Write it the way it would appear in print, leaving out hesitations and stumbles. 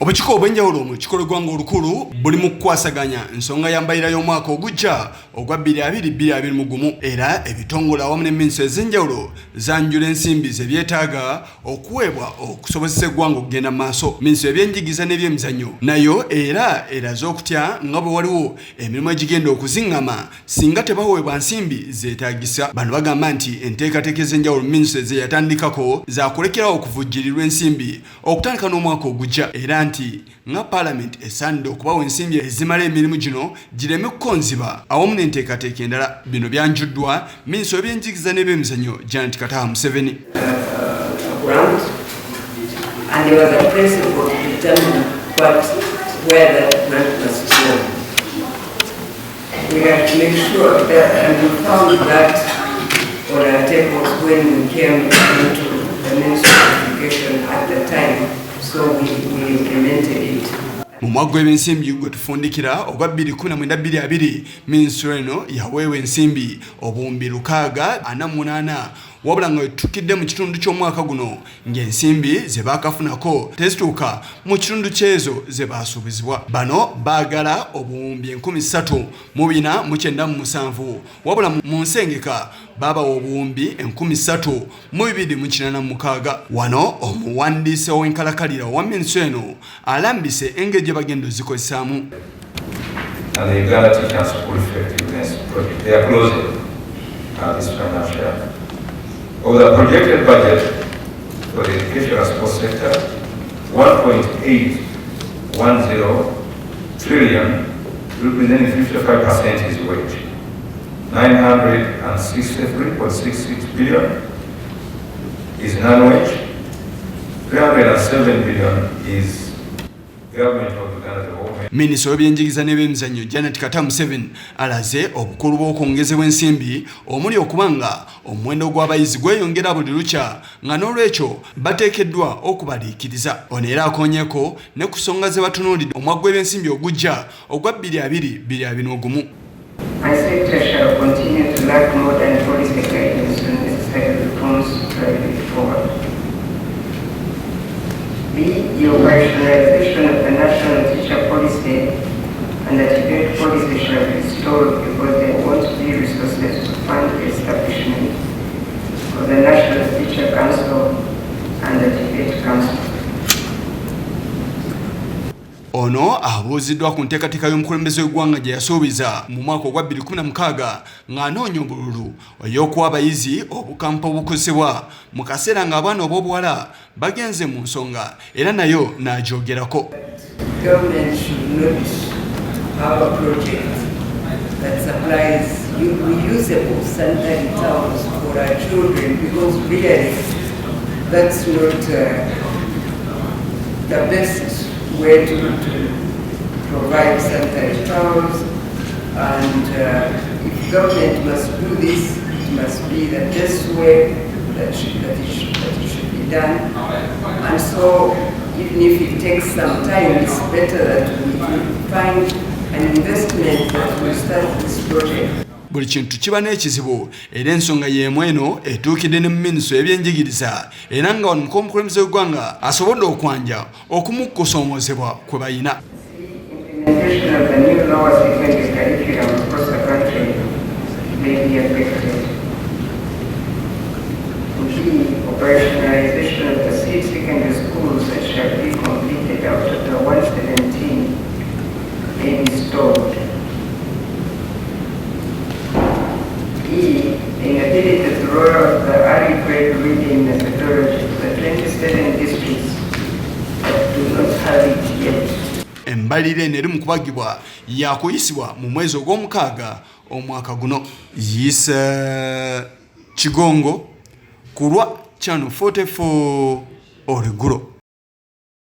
Obukiiko obwenjawulo mu kikolo gwanga olukulu buli mu kukwasaganya ensonga ya mbalira y'omwaka ogujja ogwa 2021 era ebitongole awamu n'eminisitule ez'enjawulo zanjula ensimbi ze byetaaga okuweebwa okusobozesa eggwanga okugenda mu maaso. Minisitule y'ebyenjigiriza n'ebyemizannyo nayo era eraze okutya nga bwe waliwo emirimu egigenda okuziŋŋama singa tebaweebwa nsimbi zeetaagisa. Bano bagamba nti enteekateeka ez'enjawulo minisitule ze yatandikako zaakulekerawo okuvujjirirwa ensimbi okutandika n'omwaka ogujja era nti nga Parliament esaanidde okubawa ensimbi ezimala emirimu gino gireme kukonziba awamu n'enteekateeka endala. Bino byanjuddwa minisitule y'ebyenjigiriza n'ebyemizannyo Janet Kataha Museveni. And there was a principle to determine where that grant must go. We had to make sure that, and we found that on our tables when we came into the Ministry of Education at the time, so we implemented it. Mu mwaka gw'ensimbi gwe tufundikira ogwa 2019-2020 minisitule eno yaweewa ensimbi obuwumbi 648 wabula nga wetukidde mu kitundu ky'omwaka guno ng'ensimbi ze baakafunako tezituuka mu kitundu ky'ezo ze baasuubizibwa. Bano baagala obuwumbi 3,497 wabula mu nsengeka baabawa obuwumbi 3,286. Wano omuwandiisi ow'enkalakalira wa minisitule eno alambise engeri gye bagenda ozikozesaamu. And the Uganda Teacher School Effectiveness Project. They are closing this financial year. Of the projected budget for the education and sports sector, 1.810 trillion, representing 55% is wage. 963.66 billion is non-wage. 307 billion is government of Uganda development. Minisitule y'ebyenjigiriza n'ebyemizannyo Janet Kataha Museveni alaze obukulu bw'okwongezebwa ensimbi omuli okubanga omuwendo gw'abayizi gweyongera buli lukya nga n'olwekyo bateekeddwa okubaliikiriza. Ono era akoonyeko ne ku nsonga ze batunuulidde omwaka gw'ebyensimbi ogujja ogwa 2021. My sector shall continue to lack more than policy guidance on necessary reforms to drive it forward. B. The operationalization of the national teacher policy and the TVET policy shall be restored because there won't be resources to fund the establishment of the National Teacher Council and the TVET Council. Ono abuuziddwa ku nteekateeka y'omukulembeze w'eggwanga gye yasuubiza mu mwaka ogwa 2016 ng'anoonya obululu ey'okuwa abayizi obukampa obukozesebwa mu kaseera ng'abaana ob'obuwala bagenze mu nsonga era nayo n'agyogerako. Government should not have a project that supplies reusable sanitary towels for our children because really that's not the best way to provide sanitary towels, and if government must do this, it must be the best way that it should be done. And so even if it takes some time, it's better that we find an investment that will start this project. Buli kintu kiba n'ekizibu era ensonga y'emu eno etuukidde ne mu minisitule y'ebyenjigiriza era nga wano omukulembeze w'eggwanga asobodde okwanja okumukusoomozebwa kwe bayina. Implementation of the new lower secondary curriculum across the country may be affected. The operationalization of the 6 secondary schools that shall be completed out of the 117 may be stalled. Inability to roll out the early grade reading methodology to the 27 districts that do not have it yet. Embalire eno eri mu kubagibwa yakuyisibwa mu mwezi ogw'omukaaga omwaka guno. Yisa Kigongo ku lwa Channel 44 Oluggulo.